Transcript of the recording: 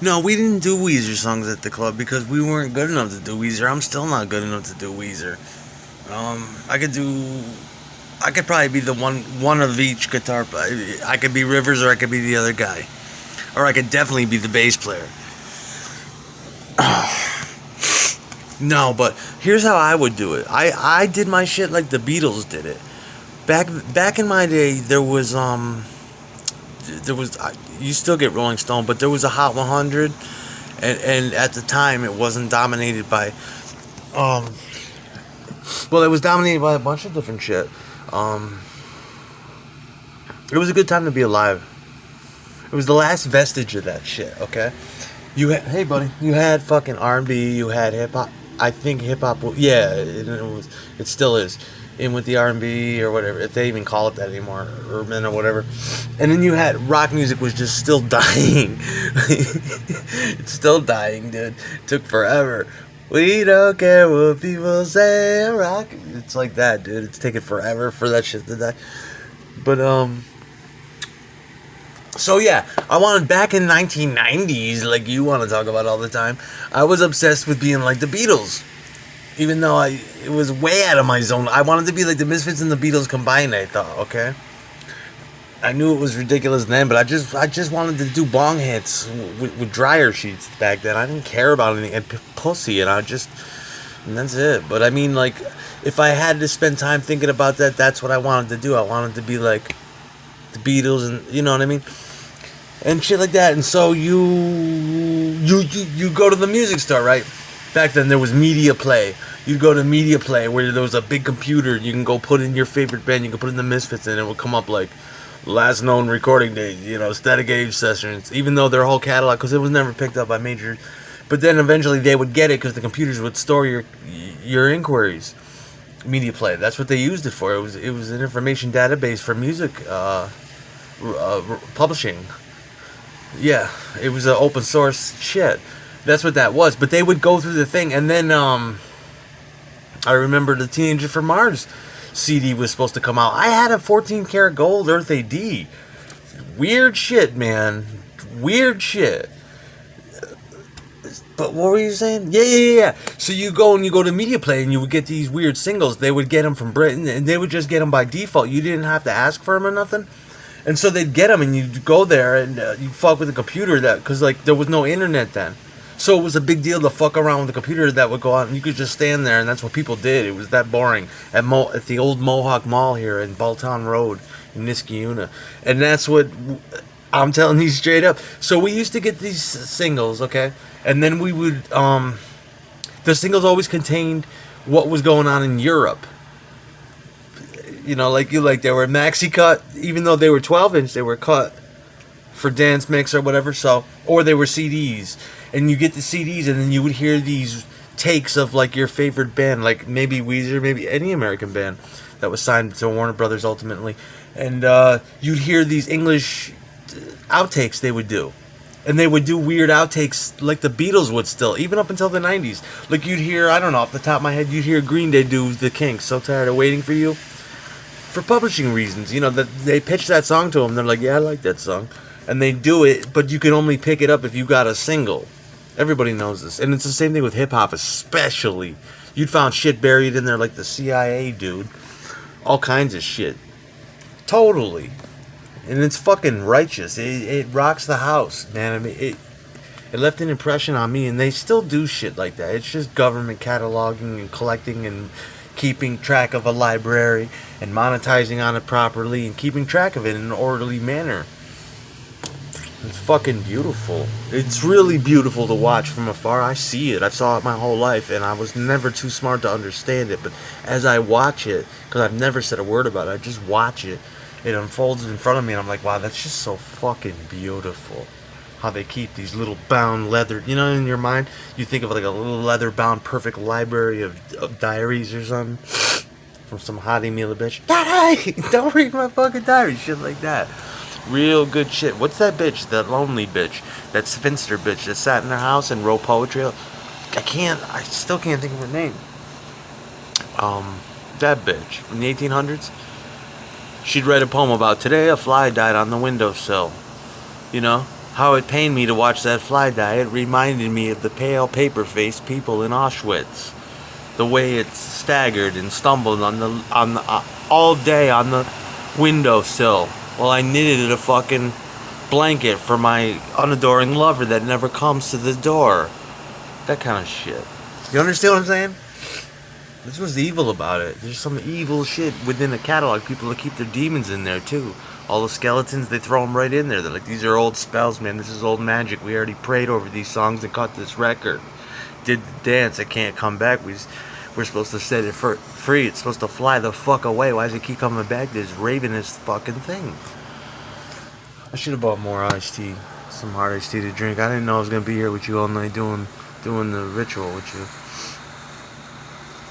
No, we didn't do Weezer songs at the club because we weren't good enough to do Weezer. I'm still not good enough to do Weezer. I could do. I could probably be the one of each guitar. I could be Rivers or I could be the other guy, or I could definitely be the bass player. No, but here's how I would do it. I did my shit like the Beatles did it. Back in my day, there was you still get Rolling Stone, but there was a Hot 100, and at the time it wasn't dominated by um well, it was dominated by a bunch of different shit. Um, it was a good time to be alive. It was the last vestige of that shit. Okay, hey buddy, you had fucking R&B, you had hip hop. I think hip hop, yeah, it still is in with the R&B or whatever, if they even call it that anymore, urban or whatever. And then you had rock music was just still dying. It's still dying, dude. It took forever. We don't care what people say. Rock. It's like that, dude. It's taking forever for that shit to die. But so yeah, I wanted back in 1990s, like you want to talk about all the time. I was obsessed with being like the Beatles, even though it was way out of my zone. I wanted to be like the Misfits and the Beatles combined. I thought, okay. I knew it was ridiculous then, but I just wanted to do bong hits with dryer sheets back then. I didn't care about anything and pussy, and and that's it. But I mean, like, if I had to spend time thinking about that, that's what I wanted to do. I wanted to be like the Beatles, and you know what I mean, and shit like that. And so you go to the music store, right? Back then there was Media Play. You'd go to Media Play where there was a big computer. You can go put in your favorite band. You can put in the Misfits, and it would come up like last known recording date, Static Age Sessions, even though their whole catalog, because it was never picked up by major. But then eventually they would get it because the computers would store your inquiries. Media Play, that's what they used it for. It was an information database for music publishing. Yeah, it was an open source shit. That's what that was. But they would go through the thing, and then I remember the Teenager from Mars CD was supposed to come out. I had a 14 karat gold Earth AD. Weird shit, man. Weird shit. But what were you saying? Yeah. So you go to Media Play and you would get these weird singles. They would get them from Britain and they would just get them by default. You didn't have to ask for them or nothing. And so they'd get them and you'd go there and you'd fuck with the computer because like there was no internet then. So it was a big deal to fuck around with the computer that would go out and you could just stand there and that's what people did. It was that boring at the old Mohawk Mall here in Balltown Road in Niskayuna. And that's what I'm telling you straight up. So we used to get these singles, okay? And then we would, the singles always contained what was going on in Europe. They were maxi cut, even though they were 12-inch, they were cut for dance mix or whatever, or they were CDs. And you get the CDs and then you would hear these takes of like your favorite band, like maybe Weezer, maybe any American band that was signed to Warner Brothers ultimately. And you'd hear these English outtakes they would do. And they would do weird outtakes like the Beatles would still, even up until the 90s. Like you'd hear, I don't know, off the top of my head, you'd hear Green Day do The Kinks, So Tired of Waiting for You. For publishing reasons, that they pitched that song to them. They're like, yeah, I like that song. And they do it, but you can only pick it up if you got a single. Everybody knows this. And it's the same thing with hip-hop especially. You'd found shit buried in there like the CIA, dude. All kinds of shit. Totally. And it's fucking righteous. It rocks the house, man. I mean, it left an impression on me, and they still do shit like that. It's just government cataloging and collecting and keeping track of a library and monetizing on it properly and keeping track of it in an orderly manner. It's fucking beautiful. It's really beautiful to watch from afar. I see it. I saw it my whole life, and I was never too smart to understand it. But as I watch it, because I've never said a word about it, I just watch it. It unfolds in front of me, and I'm like, wow, that's just so fucking beautiful. How they keep these little bound leather, in your mind, you think of like a little leather bound perfect library of diaries or something from some hottie meal bitch. Daddy, don't read my fucking diary, shit like that. Real good shit. What's that bitch? That lonely bitch. That spinster bitch that sat in her house and wrote poetry. I still can't think of her name. That bitch from the 1800s. She'd write a poem about today a fly died on the windowsill. How it pained me to watch that fly die. It reminded me of the pale, paper-faced people in Auschwitz. The way it staggered and stumbled all day on the windowsill while I knitted a fucking blanket for my unadoring lover that never comes to the door. That kind of shit. You understand what I'm saying? This was evil about it. There's some evil shit within the catalog. People that keep their demons in there too. All the skeletons, they throw them right in there. They're like, these are old spells, man. This is old magic. We already prayed over these songs and cut this record. Did the dance. It can't come back. We're supposed to set it free. It's supposed to fly the fuck away. Why does it keep coming back? This ravenous fucking thing. I should have bought more iced tea. Some hard iced tea to drink. I didn't know I was going to be here with you all night doing the ritual with you.